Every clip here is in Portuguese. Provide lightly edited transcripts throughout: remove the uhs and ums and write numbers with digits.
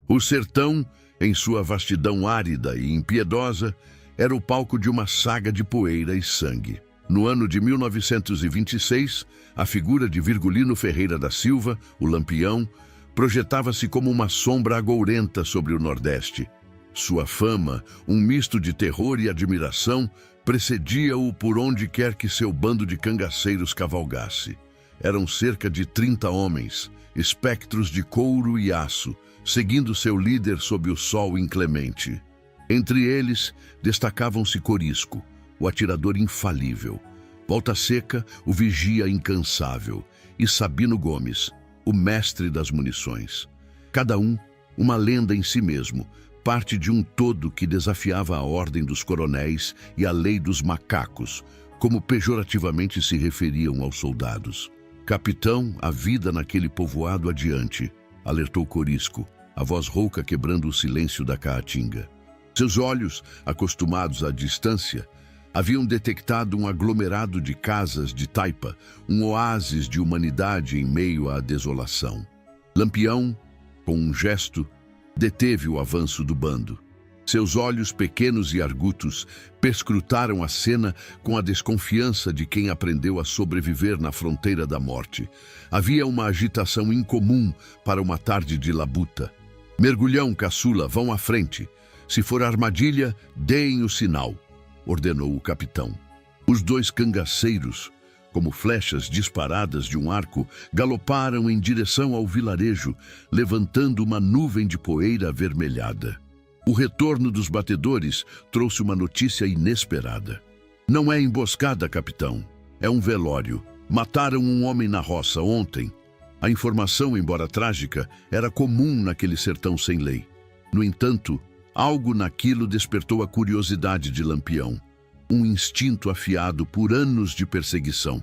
O sertão, em sua vastidão árida e impiedosa, era o palco de uma saga de poeira e sangue. No ano de 1926, a figura de Virgulino Ferreira da Silva, o Lampião, projetava-se como uma sombra agourenta sobre o Nordeste. Sua fama, um misto de terror e admiração, precedia-o por onde quer que seu bando de cangaceiros cavalgasse. Eram cerca de 30 homens, espectros de couro e aço, seguindo seu líder sob o sol inclemente. Entre eles, destacavam-se Corisco, o atirador infalível, Volta Seca, o vigia incansável, e Sabino Gomes, o mestre das munições. Cada um, uma lenda em si mesmo, parte de um todo que desafiava a ordem dos coronéis e a lei dos macacos, como pejorativamente se referiam aos soldados. Capitão, a vida naquele povoado adiante, alertou Corisco, a voz rouca quebrando o silêncio da caatinga. Seus olhos, acostumados à distância, haviam detectado um aglomerado de casas de taipa, um oásis de humanidade em meio à desolação. Lampião, com um gesto, deteve o avanço do bando. Seus olhos pequenos e argutos perscrutaram a cena com a desconfiança de quem aprendeu a sobreviver na fronteira da morte. Havia uma agitação incomum para uma tarde de labuta. Mergulhão, caçula, vão à frente. Se for armadilha, deem o sinal, ordenou o capitão. Os dois cangaceiros, como flechas disparadas de um arco, galoparam em direção ao vilarejo, levantando uma nuvem de poeira avermelhada. O retorno dos batedores trouxe uma notícia inesperada. Não é emboscada, capitão. É um velório. Mataram um homem na roça ontem. A informação, embora trágica, era comum naquele sertão sem lei. No entanto, algo naquilo despertou a curiosidade de Lampião. Um instinto afiado por anos de perseguição.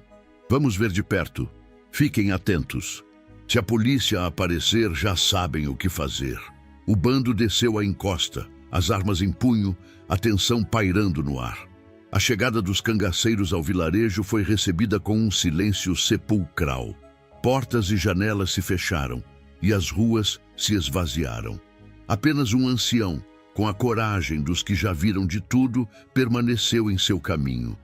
Vamos ver de perto. Fiquem atentos. Se a polícia aparecer, já sabem o que fazer. O bando desceu a encosta, as armas em punho, a tensão pairando no ar. A chegada dos cangaceiros ao vilarejo foi recebida com um silêncio sepulcral. Portas e janelas se fecharam e as ruas se esvaziaram. Apenas um ancião, com a coragem dos que já viram de tudo, permaneceu em seu caminho.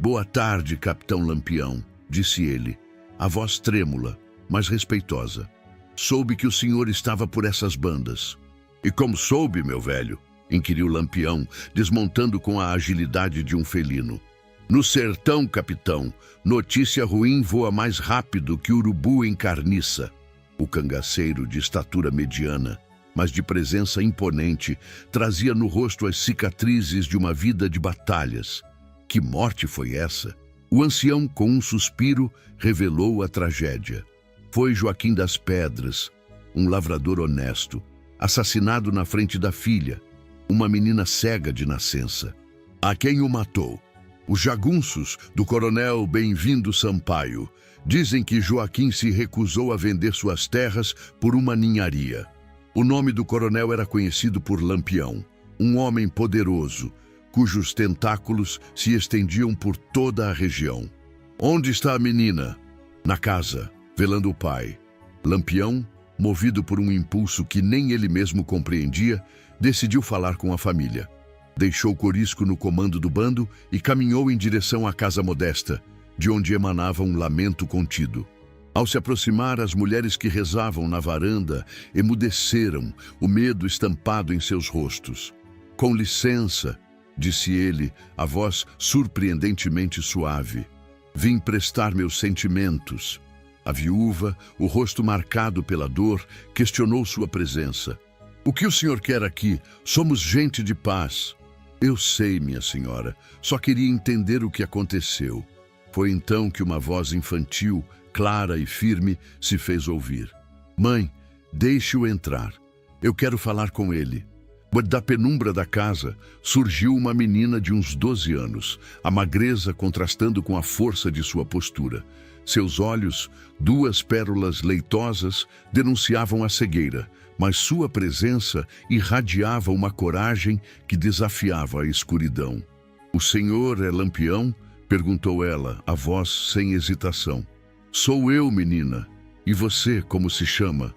Boa tarde, capitão Lampião, disse ele, a voz trêmula, mas respeitosa. Soube que o senhor estava por essas bandas. E como soube, meu velho? Inquiriu Lampião, desmontando com a agilidade de um felino. No sertão, capitão, notícia ruim voa mais rápido que urubu em carniça. O cangaceiro, de estatura mediana, mas de presença imponente, trazia no rosto as cicatrizes de uma vida de batalhas. Que morte foi essa? O ancião, com um suspiro, revelou a tragédia. Foi Joaquim das Pedras, um lavrador honesto, assassinado na frente da filha, uma menina cega de nascença. A quem o matou? Os jagunços do coronel Bem-vindo Sampaio dizem que Joaquim se recusou a vender suas terras por uma ninharia. O nome do coronel era conhecido por Lampião, um homem poderoso, cujos tentáculos se estendiam por toda a região. Onde está a menina? Na casa, velando o pai. Lampião, movido por um impulso que nem ele mesmo compreendia, decidiu falar com a família. Deixou Corisco no comando do bando e caminhou em direção à casa modesta, de onde emanava um lamento contido. Ao se aproximar, as mulheres que rezavam na varanda emudeceram, o medo estampado em seus rostos. Com licença, disse ele, a voz surpreendentemente suave. Vim prestar meus sentimentos. A viúva, o rosto marcado pela dor, questionou sua presença. O que o senhor quer aqui? Somos gente de paz. Eu sei, minha senhora. Só queria entender o que aconteceu. Foi então que uma voz infantil, clara e firme, se fez ouvir. Mãe, deixe-o entrar. Eu quero falar com ele. Da penumbra da casa surgiu uma menina de uns 12 anos, a magreza contrastando com a força de sua postura. Seus olhos, duas pérolas leitosas, denunciavam a cegueira, mas sua presença irradiava uma coragem que desafiava a escuridão. O senhor é Lampião? Perguntou ela, a voz sem hesitação. Sou eu, menina. E você, como se chama?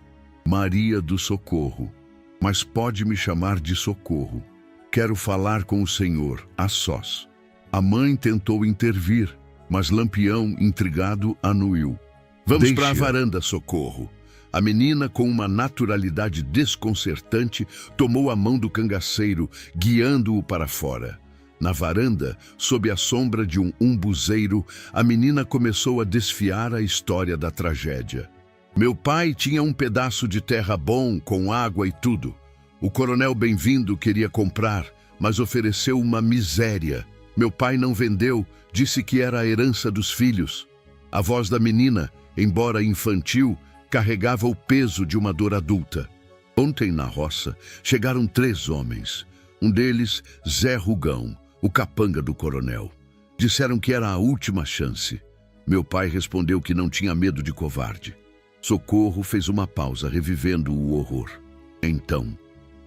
Maria do Socorro. mas pode me chamar de Socorro. Quero falar com o senhor, a sós. A mãe tentou intervir, mas Lampião, intrigado, anuiu. Vamos para a varanda, Socorro. A menina, com uma naturalidade desconcertante, tomou a mão do cangaceiro, guiando-o para fora. Na varanda, sob a sombra de um umbuzeiro, a menina começou a desfiar a história da tragédia. Meu pai tinha um pedaço de terra bom, com água e tudo. O coronel Bem-vindo queria comprar, mas ofereceu uma miséria. Meu pai não vendeu, disse que era a herança dos filhos. A voz da menina, embora infantil, carregava o peso de uma dor adulta. Ontem, na roça, chegaram 3 homens. Um deles, Zé Rugão, o capanga do coronel. Disseram que era a última chance. Meu pai respondeu que não tinha medo de covarde. Socorro fez uma pausa, revivendo o horror. Então,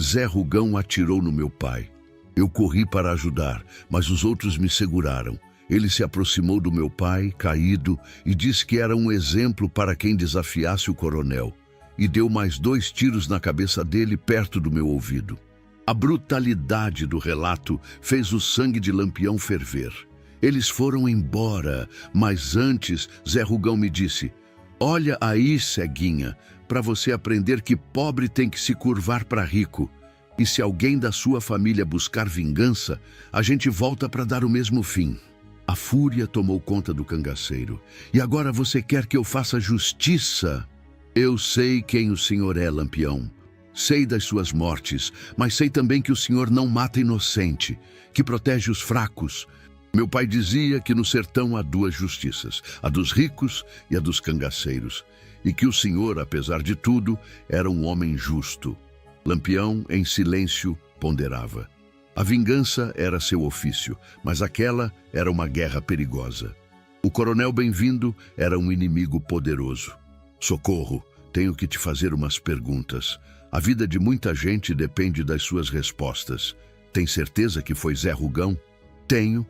Zé Rugão atirou no meu pai. Eu corri para ajudar, mas os outros me seguraram. Ele se aproximou do meu pai, caído, e disse que era um exemplo para quem desafiasse o coronel. E deu mais 2 tiros na cabeça dele, perto do meu ouvido. A brutalidade do relato fez o sangue de Lampião ferver. Eles foram embora, mas antes Zé Rugão me disse: olha aí, ceguinha, para você aprender que pobre tem que se curvar para rico. E se alguém da sua família buscar vingança, a gente volta para dar o mesmo fim. A fúria tomou conta do cangaceiro. E agora você quer que eu faça justiça? Eu sei quem o senhor é, Lampião. Sei das suas mortes, mas sei também que o senhor não mata inocente, que protege os fracos. Meu pai dizia que no sertão há 2 justiças, a dos ricos e a dos cangaceiros, e que o senhor, apesar de tudo, era um homem justo. Lampião, em silêncio, ponderava. A vingança era seu ofício, mas aquela era uma guerra perigosa. O coronel Bem-vindo era um inimigo poderoso. Socorro, tenho que te fazer umas perguntas. A vida de muita gente depende das suas respostas. Tem certeza que foi Zé Rugão? Tenho.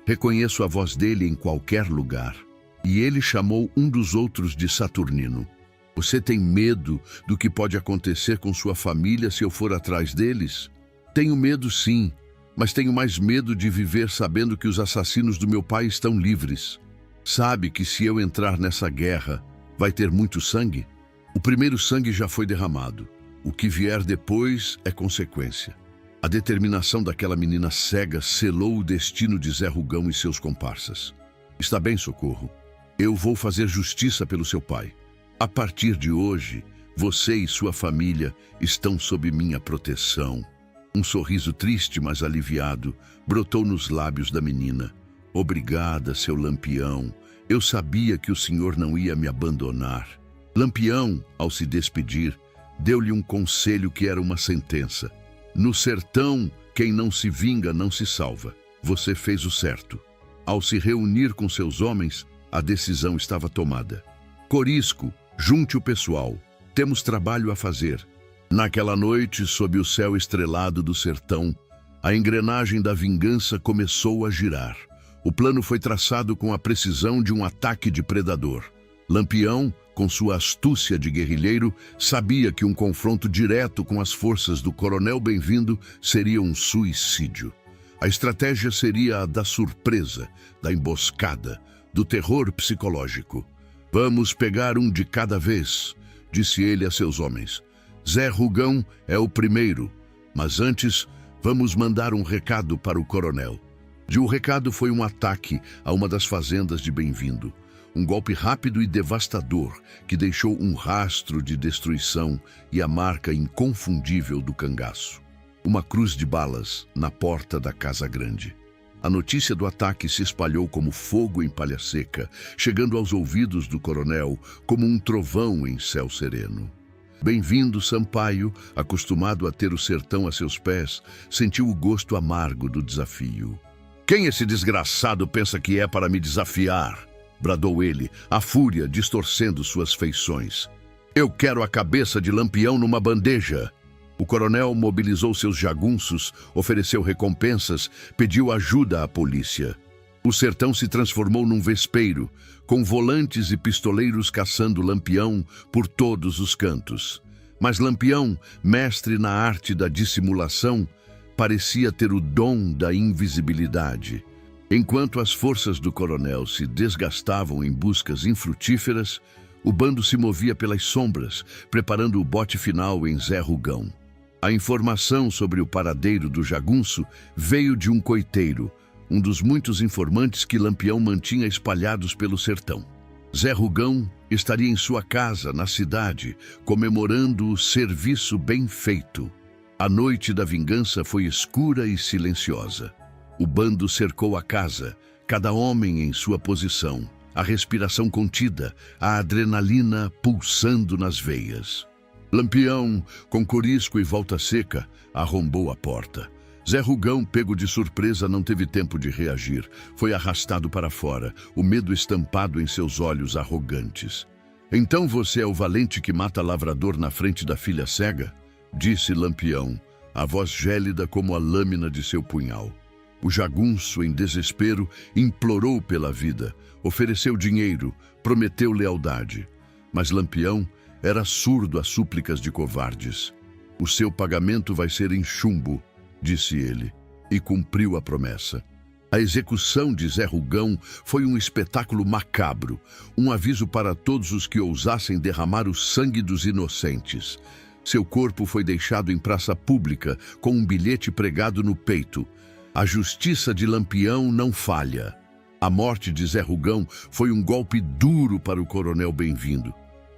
Reconheço a voz dele em qualquer lugar. E ele chamou um dos outros de Saturnino. Você tem medo do que pode acontecer com sua família se eu for atrás deles? Tenho medo, sim, mas tenho mais medo de viver sabendo que os assassinos do meu pai estão livres. Sabe que se eu entrar nessa guerra, vai ter muito sangue? O primeiro sangue já foi derramado. O que vier depois é consequência. A determinação daquela menina cega selou o destino de Zé Rugão e seus comparsas. Está bem, Socorro. Eu vou fazer justiça pelo seu pai. A partir de hoje, você e sua família estão sob minha proteção. Um sorriso triste, mas aliviado, brotou nos lábios da menina. Obrigada, seu Lampião. Eu sabia que o senhor não ia me abandonar. Lampião, ao se despedir, deu-lhe um conselho que era uma sentença. No sertão, quem não se vinga não se salva. Você fez o certo. Ao se reunir com seus homens, a decisão estava tomada. Corisco, junte o pessoal. Temos trabalho a fazer. Naquela noite, sob o céu estrelado do sertão, a engrenagem da vingança começou a girar. O plano foi traçado com a precisão de um ataque de predador. Lampião, com sua astúcia de guerrilheiro, sabia que um confronto direto com as forças do coronel Bem-vindo seria um suicídio. A estratégia seria a da surpresa, da emboscada, do terror psicológico. Vamos pegar um de cada vez, disse ele a seus homens. Zé Rugão é o primeiro, mas antes vamos mandar um recado para o coronel. O recado foi um ataque a uma das fazendas de Bem-vindo. Um golpe rápido e devastador que deixou um rastro de destruição e a marca inconfundível do cangaço. Uma cruz de balas na porta da Casa Grande. A notícia do ataque se espalhou como fogo em palha seca, chegando aos ouvidos do coronel como um trovão em céu sereno. Bem-vindo, Sampaio, acostumado a ter o sertão a seus pés, sentiu o gosto amargo do desafio. Quem esse desgraçado pensa que é para me desafiar? Bradou ele, a fúria distorcendo suas feições. Eu quero a cabeça de Lampião numa bandeja. O coronel mobilizou seus jagunços, ofereceu recompensas, pediu ajuda à polícia. O sertão se transformou num vespeiro, com volantes e pistoleiros caçando Lampião por todos os cantos. Mas Lampião, mestre na arte da dissimulação, parecia ter o dom da invisibilidade. Enquanto as forças do coronel se desgastavam em buscas infrutíferas, o bando se movia pelas sombras, preparando o bote final em Zé Rugão. A informação sobre o paradeiro do jagunço veio de um coiteiro, um dos muitos informantes que Lampião mantinha espalhados pelo sertão. Zé Rugão estaria em sua casa, na cidade, comemorando o serviço bem feito. A noite da vingança foi escura e silenciosa. O bando cercou a casa, cada homem em sua posição, a respiração contida, a adrenalina pulsando nas veias. Lampião, com corisco e volta seca, arrombou a porta. Zé Rugão, pego de surpresa, não teve tempo de reagir. Foi arrastado para fora, o medo estampado em seus olhos arrogantes. "Então você é o valente que mata lavrador na frente da filha cega?" disse Lampião, a voz gélida como a lâmina de seu punhal. O jagunço, em desespero, implorou pela vida, ofereceu dinheiro, prometeu lealdade. Mas Lampião era surdo às súplicas de covardes. "O seu pagamento vai ser em chumbo", disse ele, e cumpriu a promessa. A execução de Zé Rugão foi um espetáculo macabro, um aviso para todos os que ousassem derramar o sangue dos inocentes. Seu corpo foi deixado em praça pública, com um bilhete pregado no peito: "A justiça de Lampião não falha." A morte de Zé Rugão foi um golpe duro para o coronel Bem-vindo,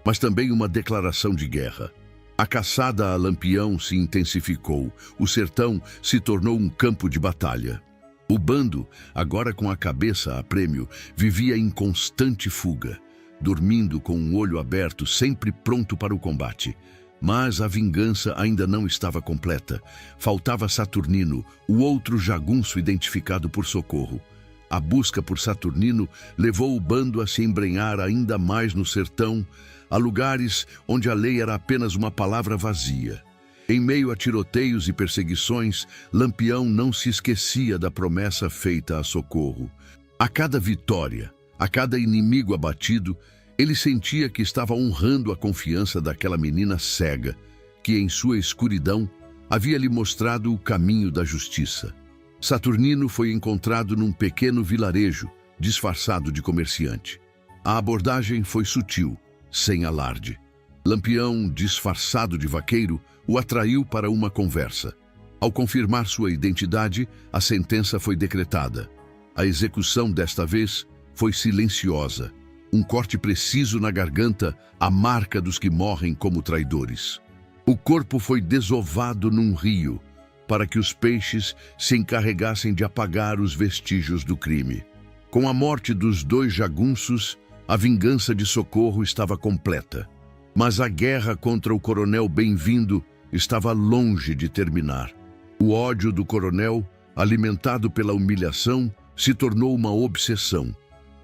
mas também uma declaração de guerra. A caçada a Lampião se intensificou, o sertão se tornou um campo de batalha. O bando, agora com a cabeça a prêmio, vivia em constante fuga, dormindo com um olho aberto, sempre pronto para o combate. Mas a vingança ainda não estava completa. Faltava Saturnino, o outro jagunço identificado por Socorro. A busca por Saturnino levou o bando a se embrenhar ainda mais no sertão, a lugares onde a lei era apenas uma palavra vazia. Em meio a tiroteios e perseguições, Lampião não se esquecia da promessa feita a Socorro. A cada vitória, a cada inimigo abatido, ele sentia que estava honrando a confiança daquela menina cega, que em sua escuridão havia lhe mostrado o caminho da justiça. Saturnino foi encontrado num pequeno vilarejo, disfarçado de comerciante. A abordagem foi sutil, sem alarde. Lampião, disfarçado de vaqueiro, o atraiu para uma conversa. Ao confirmar sua identidade, a sentença foi decretada. A execução desta vez foi silenciosa. Um corte preciso na garganta, a marca dos que morrem como traidores. O corpo foi desovado num rio, para que os peixes se encarregassem de apagar os vestígios do crime. Com a morte dos dois jagunços, a vingança de Socorro estava completa. Mas a guerra contra o coronel Bem-vindo estava longe de terminar. O ódio do coronel, alimentado pela humilhação, se tornou uma obsessão.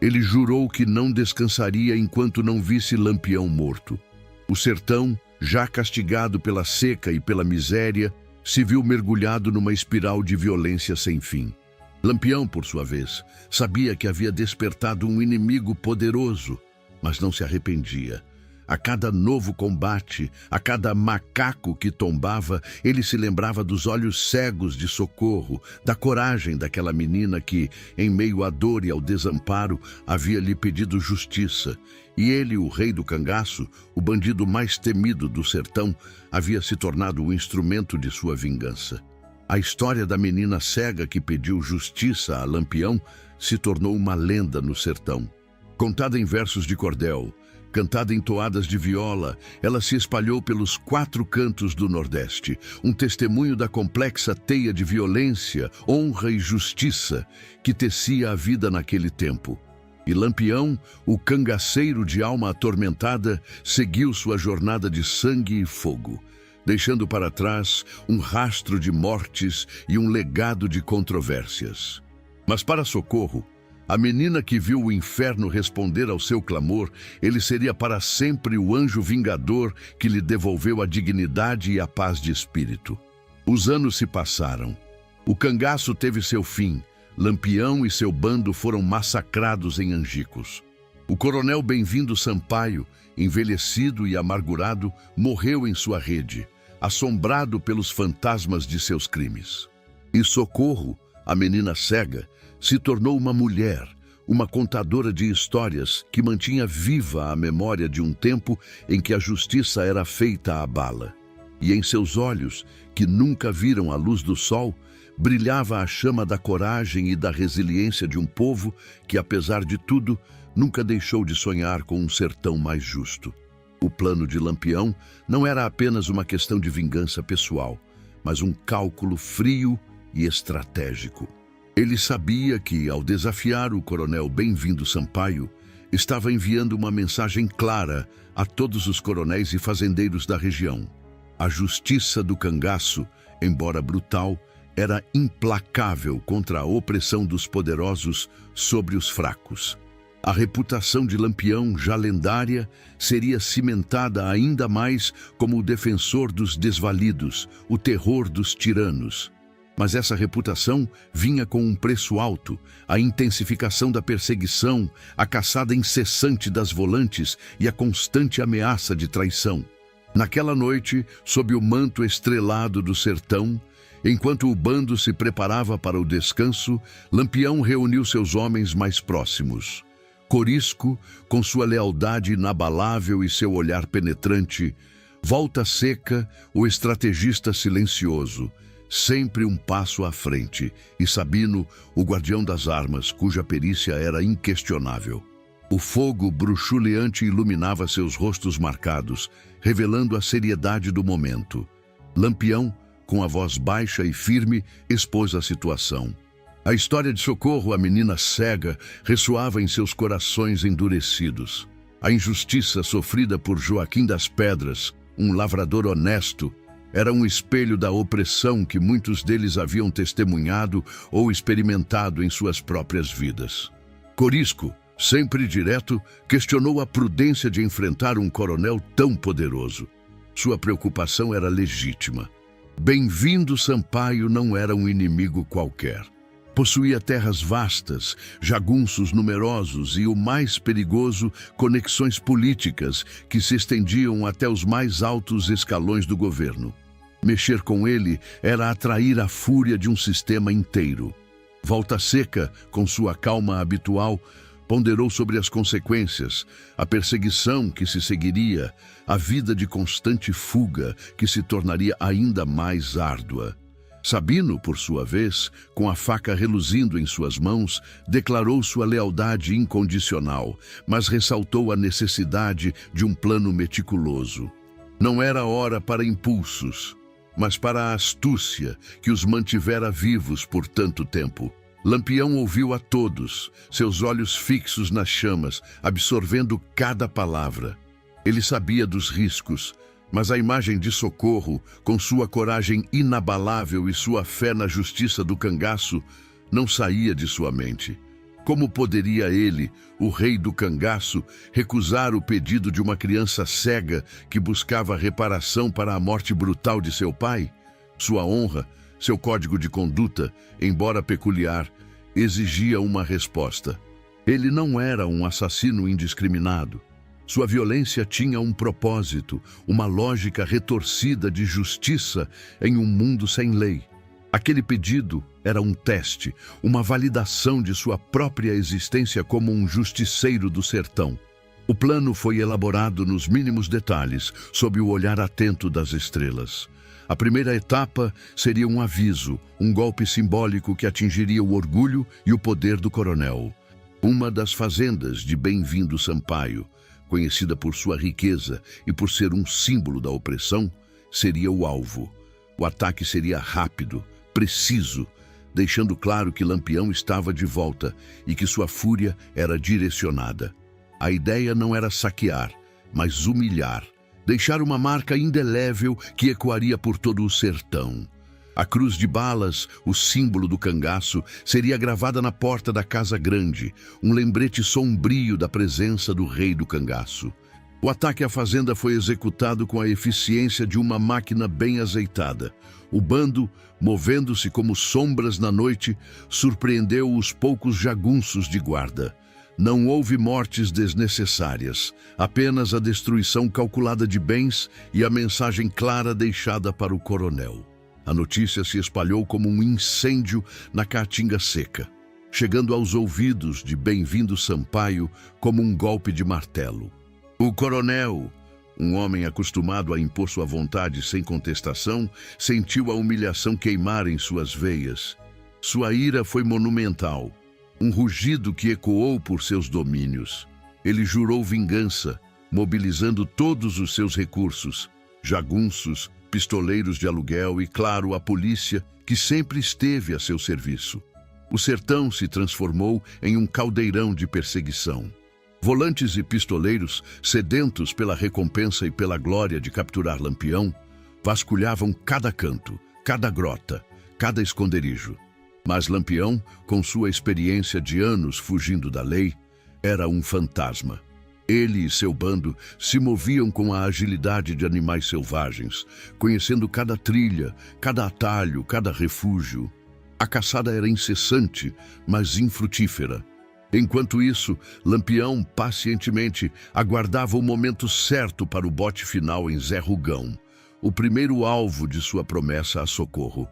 Ele jurou que não descansaria enquanto não visse Lampião morto. O sertão, já castigado pela seca e pela miséria, se viu mergulhado numa espiral de violência sem fim. Lampião, por sua vez, sabia que havia despertado um inimigo poderoso, mas não se arrependia. A cada novo combate, a cada macaco que tombava, ele se lembrava dos olhos cegos de Socorro, da coragem daquela menina que, em meio à dor e ao desamparo, havia lhe pedido justiça. E ele, o rei do cangaço, o bandido mais temido do sertão, havia se tornado o instrumento de sua vingança. A história da menina cega que pediu justiça a Lampião se tornou uma lenda no sertão. Contada em versos de cordel, cantada em toadas de viola, ela se espalhou pelos 4 cantos do Nordeste, um testemunho da complexa teia de violência, honra e justiça que tecia a vida naquele tempo. E Lampião, o cangaceiro de alma atormentada, seguiu sua jornada de sangue e fogo, deixando para trás um rastro de mortes e um legado de controvérsias. Mas para Socorro, a menina que viu o inferno responder ao seu clamor, ele seria para sempre o anjo vingador que lhe devolveu a dignidade e a paz de espírito. Os anos se passaram. O cangaço teve seu fim. Lampião e seu bando foram massacrados em Angicos. O coronel Bem-vindo Sampaio, envelhecido e amargurado, morreu em sua rede, assombrado pelos fantasmas de seus crimes. E Socorro, a menina cega, se tornou uma mulher, uma contadora de histórias que mantinha viva a memória de um tempo em que a justiça era feita à bala. E em seus olhos, que nunca viram a luz do sol, brilhava a chama da coragem e da resiliência de um povo que, apesar de tudo, nunca deixou de sonhar com um sertão mais justo. O plano de Lampião não era apenas uma questão de vingança pessoal, mas um cálculo frio e estratégico. Ele sabia que, ao desafiar o coronel Bem-vindo Sampaio, estava enviando uma mensagem clara a todos os coronéis e fazendeiros da região. A justiça do cangaço, embora brutal, era implacável contra a opressão dos poderosos sobre os fracos. A reputação de Lampião, já lendária, seria cimentada ainda mais como o defensor dos desvalidos, o terror dos tiranos. Mas essa reputação vinha com um preço alto: a intensificação da perseguição, a caçada incessante das volantes e a constante ameaça de traição. Naquela noite, sob o manto estrelado do sertão, enquanto o bando se preparava para o descanso, Lampião reuniu seus homens mais próximos. Corisco, com sua lealdade inabalável e seu olhar penetrante; Volta Seca, o estrategista silencioso, sempre um passo à frente; e Sabino, o guardião das armas, cuja perícia era inquestionável. O fogo bruxuleante iluminava seus rostos marcados, revelando a seriedade do momento. Lampião, com a voz baixa e firme, expôs a situação. A história de Socorro, a menina cega, ressoava em seus corações endurecidos. A injustiça sofrida por Joaquim das Pedras, um lavrador honesto, era um espelho da opressão que muitos deles haviam testemunhado ou experimentado em suas próprias vidas. Corisco, sempre direto, questionou a prudência de enfrentar um coronel tão poderoso. Sua preocupação era legítima. Bem-vindo Sampaio não era um inimigo qualquer. Possuía terras vastas, jagunços numerosos e, o mais perigoso, conexões políticas que se estendiam até os mais altos escalões do governo. Mexer com ele era atrair a fúria de um sistema inteiro. Volta Seca, com sua calma habitual, ponderou sobre as consequências, a perseguição que se seguiria, a vida de constante fuga que se tornaria ainda mais árdua. Sabino, por sua vez, com a faca reluzindo em suas mãos, declarou sua lealdade incondicional, mas ressaltou a necessidade de um plano meticuloso. Não era hora para impulsos, mas para a astúcia que os mantivera vivos por tanto tempo. Lampião ouviu a todos, seus olhos fixos nas chamas, absorvendo cada palavra. Ele sabia dos riscos, mas a imagem de Socorro, com sua coragem inabalável e sua fé na justiça do cangaço, não saía de sua mente. Como poderia ele, o rei do cangaço, recusar o pedido de uma criança cega que buscava reparação para a morte brutal de seu pai? Sua honra, seu código de conduta, embora peculiar, exigia uma resposta. Ele não era um assassino indiscriminado. Sua violência tinha um propósito, uma lógica retorcida de justiça em um mundo sem lei. Aquele pedido era um teste, uma validação de sua própria existência como um justiceiro do sertão. O plano foi elaborado nos mínimos detalhes, sob o olhar atento das estrelas. A primeira etapa seria um aviso, um golpe simbólico que atingiria o orgulho e o poder do coronel. Uma das fazendas de Bem-vindo Sampaio, conhecida por sua riqueza e por ser um símbolo da opressão, seria o alvo. O ataque seria rápido, preciso, deixando claro que Lampião estava de volta e que sua fúria era direcionada. A ideia não era saquear, mas humilhar, deixar uma marca indelével que ecoaria por todo o sertão. A cruz de balas, o símbolo do cangaço, seria gravada na porta da Casa Grande, um lembrete sombrio da presença do rei do cangaço. O ataque à fazenda foi executado com a eficiência de uma máquina bem azeitada. O bando, movendo-se como sombras na noite, surpreendeu os poucos jagunços de guarda. Não houve mortes desnecessárias, apenas a destruição calculada de bens e a mensagem clara deixada para o coronel. A notícia se espalhou como um incêndio na Caatinga Seca, chegando aos ouvidos de Bem-vindo Sampaio como um golpe de martelo. O coronel, um homem acostumado a impor sua vontade sem contestação, sentiu a humilhação queimar em suas veias. Sua ira foi monumental, um rugido que ecoou por seus domínios. Ele jurou vingança, mobilizando todos os seus recursos, jagunços, pistoleiros de aluguel e, claro, a polícia, que sempre esteve a seu serviço. O sertão se transformou em um caldeirão de perseguição. Volantes e pistoleiros, sedentos pela recompensa e pela glória de capturar Lampião, vasculhavam cada canto, cada grota, cada esconderijo. Mas Lampião, com sua experiência de anos fugindo da lei, era um fantasma. Ele e seu bando se moviam com a agilidade de animais selvagens, conhecendo cada trilha, cada atalho, cada refúgio. A caçada era incessante, mas infrutífera. Enquanto isso, Lampião pacientemente aguardava o momento certo para o bote final em Zé Rugão, o primeiro alvo de sua promessa a socorro.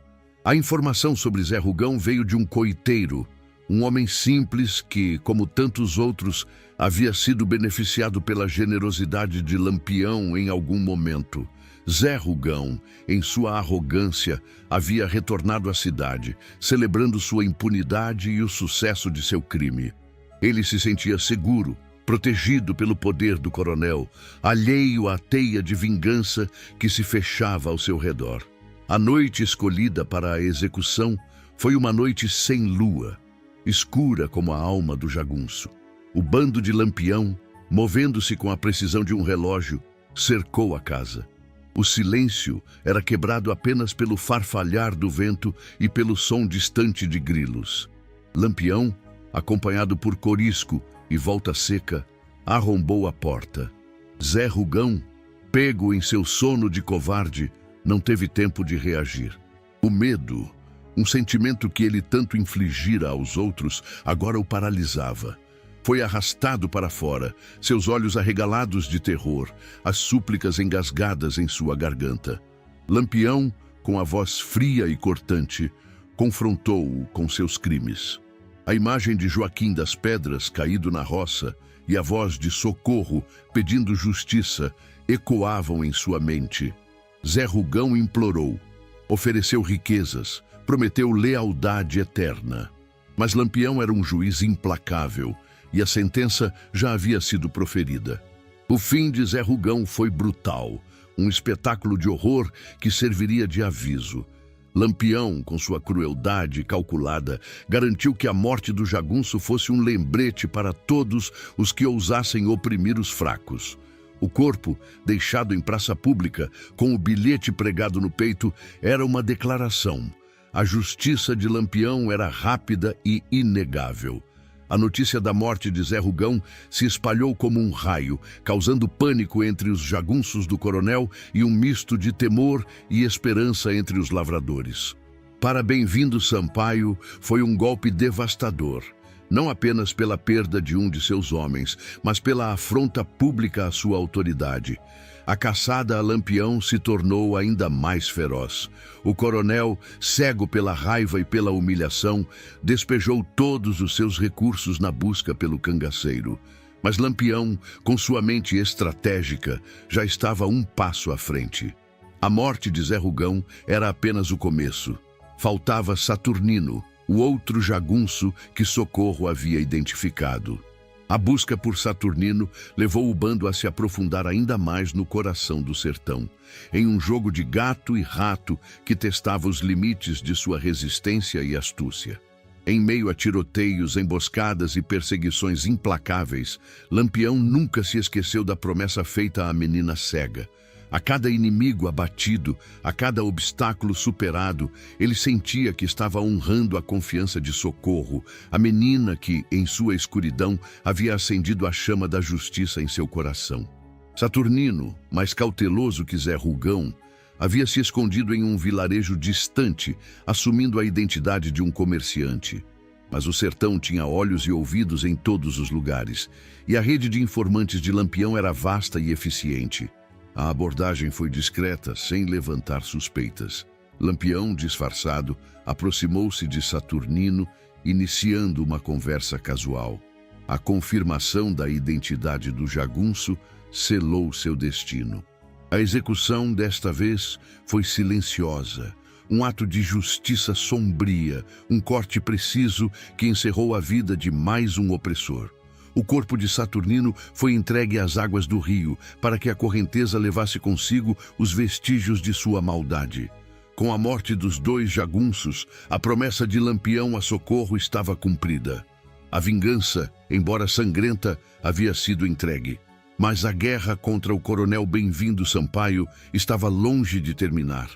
A informação sobre Zé Rugão veio de um coiteiro, um homem simples que, como tantos outros, havia sido beneficiado pela generosidade de Lampião em algum momento. Zé Rugão, em sua arrogância, havia retornado à cidade, celebrando sua impunidade e o sucesso de seu crime. Ele se sentia seguro, protegido pelo poder do coronel, alheio à teia de vingança que se fechava ao seu redor. A noite escolhida para a execução foi uma noite sem lua, escura como a alma do jagunço. O bando de Lampião, movendo-se com a precisão de um relógio, cercou a casa. O silêncio era quebrado apenas pelo farfalhar do vento e pelo som distante de grilos. Lampião, acompanhado por Corisco e Volta Seca, arrombou a porta. Zé Rugão, pego em seu sono de covarde, não teve tempo de reagir. O medo, um sentimento que ele tanto infligira aos outros, agora o paralisava. Foi arrastado para fora, seus olhos arregalados de terror, as súplicas engasgadas em sua garganta. Lampião, com a voz fria e cortante, confrontou-o com seus crimes. A imagem de Joaquim das Pedras caído na roça e a voz de socorro pedindo justiça ecoavam em sua mente. Zé Rugão implorou, ofereceu riquezas, prometeu lealdade eterna. Mas Lampião era um juiz implacável e a sentença já havia sido proferida. O fim de Zé Rugão foi brutal, um espetáculo de horror que serviria de aviso. Lampião, com sua crueldade calculada, garantiu que a morte do jagunço fosse um lembrete para todos os que ousassem oprimir os fracos. O corpo, deixado em praça pública, com o bilhete pregado no peito, era uma declaração. A justiça de Lampião era rápida e inegável. A notícia da morte de Zé Rugão se espalhou como um raio, causando pânico entre os jagunços do coronel e um misto de temor e esperança entre os lavradores. Para Bem-vindo Sampaio, foi um golpe devastador. Não apenas pela perda de um de seus homens, mas pela afronta pública à sua autoridade. A caçada a Lampião se tornou ainda mais feroz. O coronel, cego pela raiva e pela humilhação, despejou todos os seus recursos na busca pelo cangaceiro. Mas Lampião, com sua mente estratégica, já estava um passo à frente. A morte de Zé Rugão era apenas o começo. Faltava Saturnino, o outro jagunço que Socorro havia identificado. A busca por Saturnino levou o bando a se aprofundar ainda mais no coração do sertão, em um jogo de gato e rato que testava os limites de sua resistência e astúcia. Em meio a tiroteios, emboscadas e perseguições implacáveis, Lampião nunca se esqueceu da promessa feita à menina cega. A cada inimigo abatido, a cada obstáculo superado, ele sentia que estava honrando a confiança de Socorro, a menina que, em sua escuridão, havia acendido a chama da justiça em seu coração. Saturnino, mais cauteloso que Zé Rugão, havia se escondido em um vilarejo distante, assumindo a identidade de um comerciante. Mas o sertão tinha olhos e ouvidos em todos os lugares, e a rede de informantes de Lampião era vasta e eficiente. A abordagem foi discreta, sem levantar suspeitas. Lampião, disfarçado, aproximou-se de Saturnino, iniciando uma conversa casual. A confirmação da identidade do jagunço selou seu destino. A execução, desta vez, foi silenciosa. Um ato de justiça sombria, um corte preciso que encerrou a vida de mais um opressor. O corpo de Saturnino foi entregue às águas do rio, para que a correnteza levasse consigo os vestígios de sua maldade. Com a morte dos dois jagunços, a promessa de Lampião a Socorro estava cumprida. A vingança, embora sangrenta, havia sido entregue. Mas a guerra contra o coronel Bem-vindo Sampaio estava longe de terminar.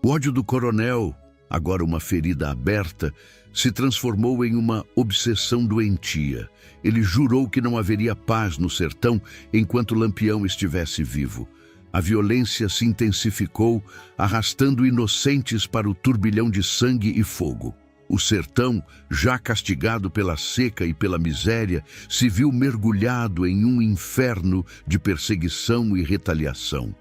O ódio do coronel, agora uma ferida aberta, se transformou em uma obsessão doentia. Ele jurou que não haveria paz no sertão enquanto Lampião estivesse vivo. A violência se intensificou, arrastando inocentes para o turbilhão de sangue e fogo. O sertão, já castigado pela seca e pela miséria, se viu mergulhado em um inferno de perseguição e retaliação.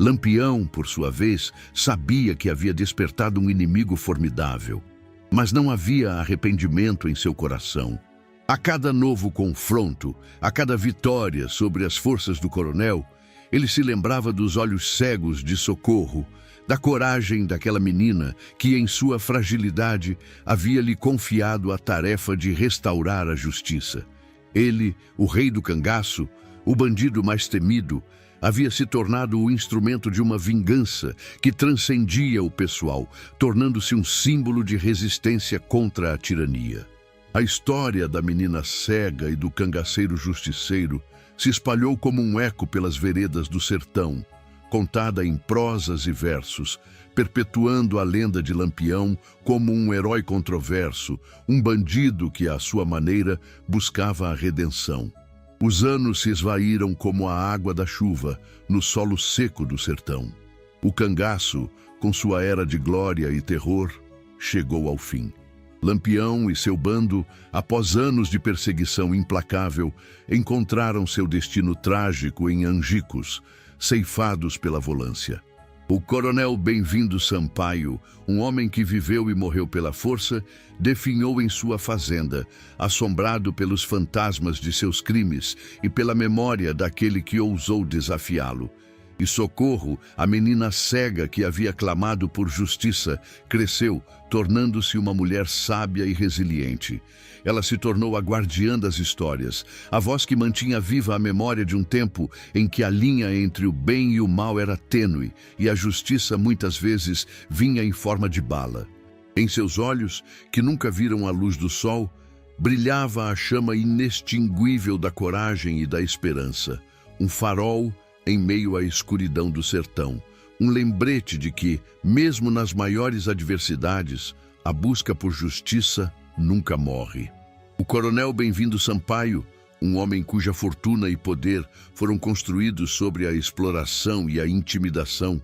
Lampião, por sua vez, sabia que havia despertado um inimigo formidável, mas não havia arrependimento em seu coração. A cada novo confronto, a cada vitória sobre as forças do coronel, ele se lembrava dos olhos cegos de Socorro, da coragem daquela menina que, em sua fragilidade, havia lhe confiado a tarefa de restaurar a justiça. Ele, o rei do cangaço, o bandido mais temido, havia se tornado o instrumento de uma vingança que transcendia o pessoal, tornando-se um símbolo de resistência contra a tirania. A história da menina cega e do cangaceiro justiceiro se espalhou como um eco pelas veredas do sertão, contada em prosas e versos, perpetuando a lenda de Lampião como um herói controverso, um bandido que, à sua maneira, buscava a redenção. Os anos se esvaíram como a água da chuva no solo seco do sertão. O cangaço, com sua era de glória e terror, chegou ao fim. Lampião e seu bando, após anos de perseguição implacável, encontraram seu destino trágico em Angicos, ceifados pela volância. O coronel Bem-vindo Sampaio, um homem que viveu e morreu pela força, definhou em sua fazenda, assombrado pelos fantasmas de seus crimes e pela memória daquele que ousou desafiá-lo. E Socorro, a menina cega que havia clamado por justiça, cresceu, tornando-se uma mulher sábia e resiliente. Ela se tornou a guardiã das histórias, a voz que mantinha viva a memória de um tempo em que a linha entre o bem e o mal era tênue e a justiça muitas vezes vinha em forma de bala. Em seus olhos, que nunca viram a luz do sol, brilhava a chama inextinguível da coragem e da esperança, um farol em meio à escuridão do sertão, um lembrete de que, mesmo nas maiores adversidades, a busca por justiça nunca morre. O coronel Bem-vindo Sampaio, um homem cuja fortuna e poder foram construídos sobre a exploração e a intimidação,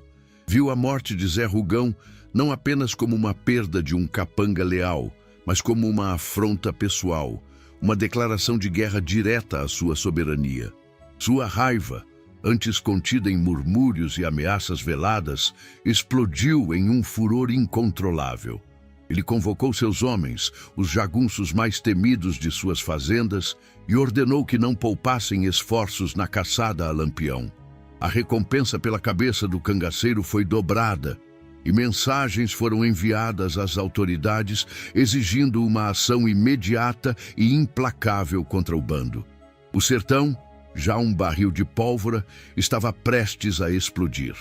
viu a morte de Zé Rugão não apenas como uma perda de um capanga leal, mas como uma afronta pessoal, uma declaração de guerra direta à sua soberania. Sua raiva, antes contida em murmúrios e ameaças veladas, explodiu em um furor incontrolável. Ele convocou seus homens, os jagunços mais temidos de suas fazendas, e ordenou que não poupassem esforços na caçada a Lampião. A recompensa pela cabeça do cangaceiro foi dobrada, e mensagens foram enviadas às autoridades exigindo uma ação imediata e implacável contra o bando. O sertão, já um barril de pólvora, estava prestes a explodir.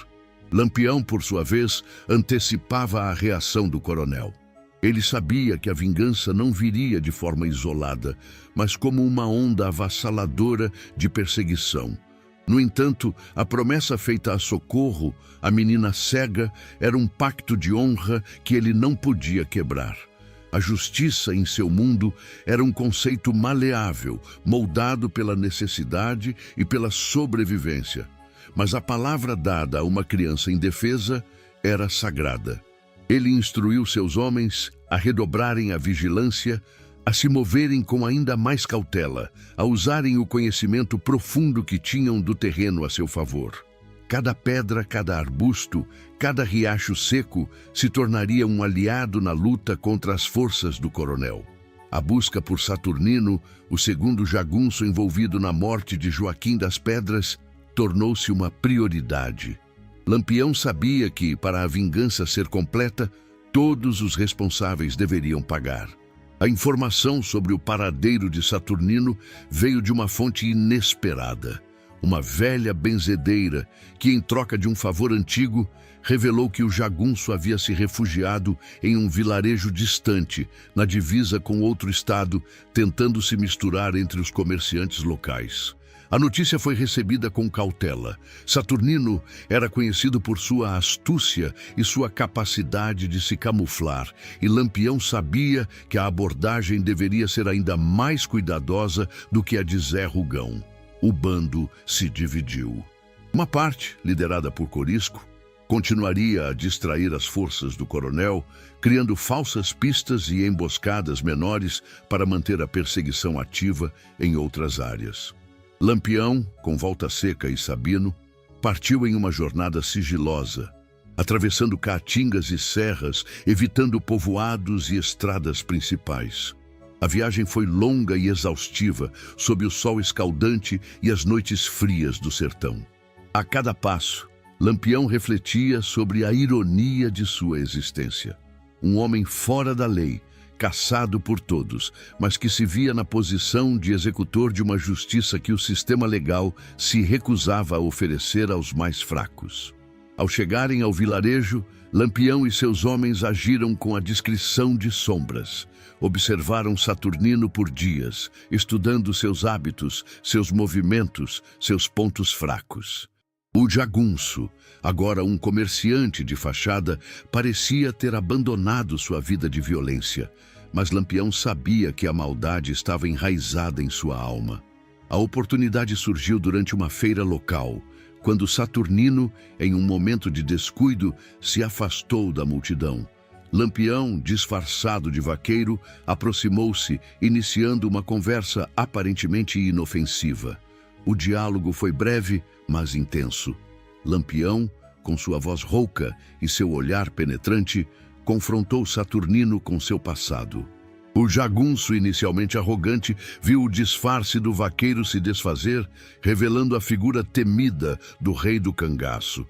Lampião, por sua vez, antecipava a reação do coronel. Ele sabia que a vingança não viria de forma isolada, mas como uma onda avassaladora de perseguição. No entanto, a promessa feita a Socorro, a menina cega, era um pacto de honra que ele não podia quebrar. A justiça em seu mundo era um conceito maleável, moldado pela necessidade e pela sobrevivência. Mas a palavra dada a uma criança indefesa era sagrada. Ele instruiu seus homens a redobrarem a vigilância, a se moverem com ainda mais cautela, a usarem o conhecimento profundo que tinham do terreno a seu favor. Cada pedra, cada arbusto, cada riacho seco se tornaria um aliado na luta contra as forças do coronel. A busca por Saturnino, o segundo jagunço envolvido na morte de Joaquim das Pedras, tornou-se uma prioridade. Lampião sabia que, para a vingança ser completa, todos os responsáveis deveriam pagar. A informação sobre o paradeiro de Saturnino veio de uma fonte inesperada. Uma velha benzedeira que, em troca de um favor antigo, revelou que o jagunço havia se refugiado em um vilarejo distante, na divisa com outro estado, tentando se misturar entre os comerciantes locais. A notícia foi recebida com cautela. Saturnino era conhecido por sua astúcia e sua capacidade de se camuflar, e Lampião sabia que a abordagem deveria ser ainda mais cuidadosa do que a de Zé Rugão. O bando se dividiu. Uma parte, liderada por Corisco, continuaria a distrair as forças do coronel, criando falsas pistas e emboscadas menores para manter a perseguição ativa em outras áreas. Lampião, com Volta Seca e Sabino, partiu em uma jornada sigilosa, atravessando caatingas e serras, evitando povoados e estradas principais. A viagem foi longa e exaustiva, sob o sol escaldante e as noites frias do sertão. A cada passo, Lampião refletia sobre a ironia de sua existência. Um homem fora da lei, caçado por todos, mas que se via na posição de executor de uma justiça que o sistema legal se recusava a oferecer aos mais fracos. Ao chegarem ao vilarejo, Lampião e seus homens agiram com a discrição de sombras. Observaram Saturnino por dias, estudando seus hábitos, seus movimentos, seus pontos fracos. O jagunço, agora um comerciante de fachada, parecia ter abandonado sua vida de violência, mas Lampião sabia que a maldade estava enraizada em sua alma. A oportunidade surgiu durante uma feira local, quando Saturnino, em um momento de descuido, se afastou da multidão. Lampião, disfarçado de vaqueiro, aproximou-se, iniciando uma conversa aparentemente inofensiva. O diálogo foi breve, mas intenso. Lampião, com sua voz rouca e seu olhar penetrante, confrontou Saturnino com seu passado. O jagunço, inicialmente arrogante, viu o disfarce do vaqueiro se desfazer, revelando a figura temida do rei do cangaço.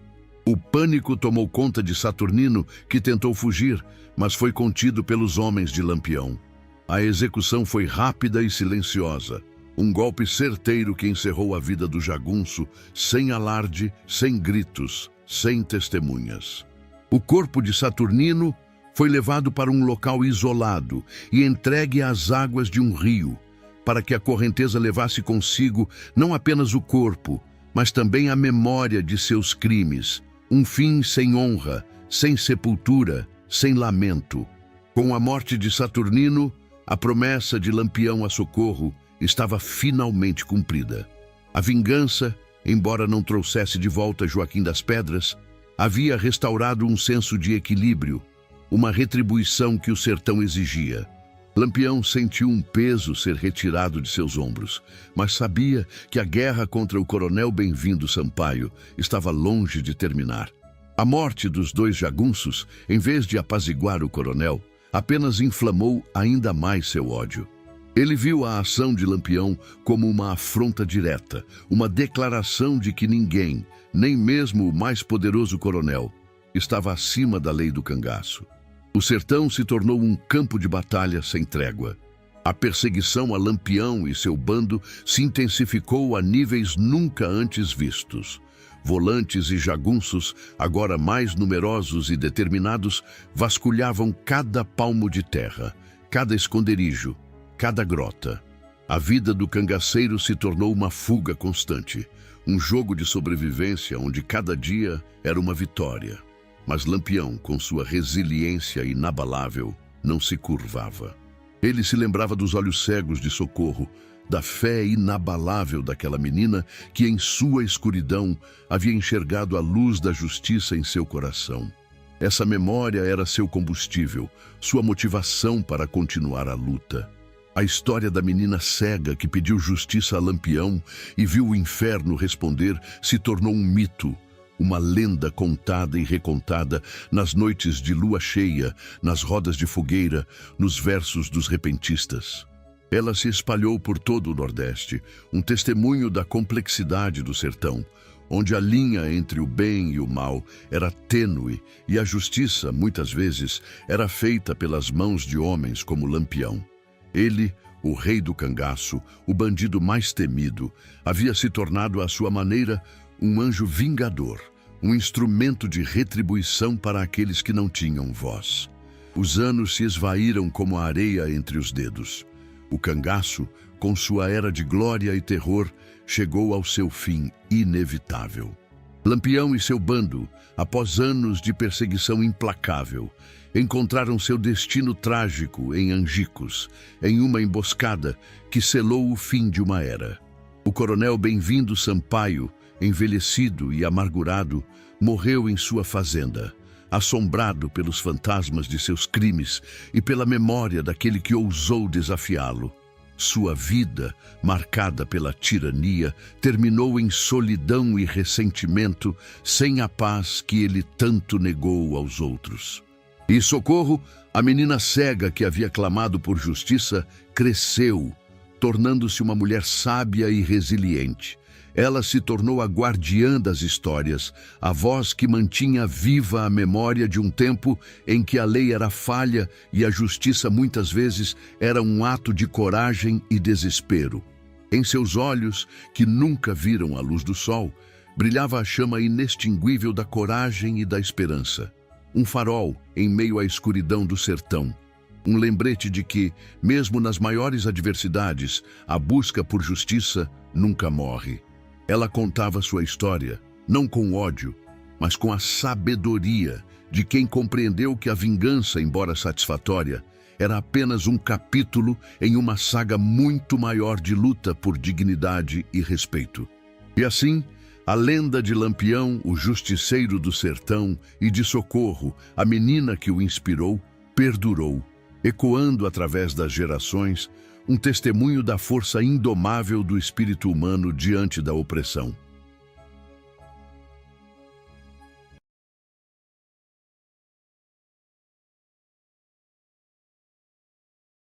O pânico tomou conta de Saturnino, que tentou fugir, mas foi contido pelos homens de Lampião. A execução foi rápida e silenciosa. Um golpe certeiro que encerrou a vida do jagunço, sem alarde, sem gritos, sem testemunhas. O corpo de Saturnino foi levado para um local isolado e entregue às águas de um rio, para que a correnteza levasse consigo não apenas o corpo, mas também a memória de seus crimes. Um fim sem honra, sem sepultura, sem lamento. Com a morte de Saturnino, a promessa de Lampião a socorro estava finalmente cumprida. A vingança, embora não trouxesse de volta Joaquim das Pedras, havia restaurado um senso de equilíbrio, uma retribuição que o sertão exigia. Lampião sentiu um peso ser retirado de seus ombros, mas sabia que a guerra contra o coronel Bem-vindo Sampaio estava longe de terminar. A morte dos dois jagunços, em vez de apaziguar o coronel, apenas inflamou ainda mais seu ódio. Ele viu a ação de Lampião como uma afronta direta, uma declaração de que ninguém, nem mesmo o mais poderoso coronel, estava acima da lei do cangaço. O sertão se tornou um campo de batalha sem trégua. A perseguição a Lampião e seu bando se intensificou a níveis nunca antes vistos. Volantes e jagunços, agora mais numerosos e determinados, vasculhavam cada palmo de terra, cada esconderijo, cada grota. A vida do cangaceiro se tornou uma fuga constante, um jogo de sobrevivência onde cada dia era uma vitória. Mas Lampião, com sua resiliência inabalável, não se curvava. Ele se lembrava dos olhos cegos de Socorro, da fé inabalável daquela menina que, em sua escuridão, havia enxergado a luz da justiça em seu coração. Essa memória era seu combustível, sua motivação para continuar a luta. A história da menina cega que pediu justiça a Lampião e viu o inferno responder se tornou um mito, uma lenda contada e recontada nas noites de lua cheia, nas rodas de fogueira, nos versos dos repentistas. Ela se espalhou por todo o Nordeste, um testemunho da complexidade do sertão, onde a linha entre o bem e o mal era tênue e a justiça, muitas vezes, era feita pelas mãos de homens como Lampião. Ele, o rei do cangaço, o bandido mais temido, havia se tornado à sua maneira um anjo vingador, um instrumento de retribuição para aqueles que não tinham voz. Os anos se esvaíram como a areia entre os dedos. O cangaço, com sua era de glória e terror, chegou ao seu fim inevitável. Lampião e seu bando, após anos de perseguição implacável, encontraram seu destino trágico em Angicos, em uma emboscada que selou o fim de uma era. O coronel Bem-vindo Sampaio, envelhecido e amargurado, morreu em sua fazenda, assombrado pelos fantasmas de seus crimes e pela memória daquele que ousou desafiá-lo. Sua vida, marcada pela tirania, terminou em solidão e ressentimento, sem a paz que ele tanto negou aos outros. E Socorro, a menina cega que havia clamado por justiça, cresceu, tornando-se uma mulher sábia e resiliente. Ela se tornou a guardiã das histórias, a voz que mantinha viva a memória de um tempo em que a lei era falha e a justiça muitas vezes era um ato de coragem e desespero. Em seus olhos, que nunca viram a luz do sol, brilhava a chama inextinguível da coragem e da esperança. Um farol em meio à escuridão do sertão. Um lembrete de que, mesmo nas maiores adversidades, a busca por justiça nunca morre. Ela contava sua história, não com ódio, mas com a sabedoria de quem compreendeu que a vingança, embora satisfatória, era apenas um capítulo em uma saga muito maior de luta por dignidade e respeito. E assim, a lenda de Lampião, o justiceiro do sertão, e de Socorro, a menina que o inspirou, perdurou, ecoando através das gerações um testemunho da força indomável do espírito humano diante da opressão.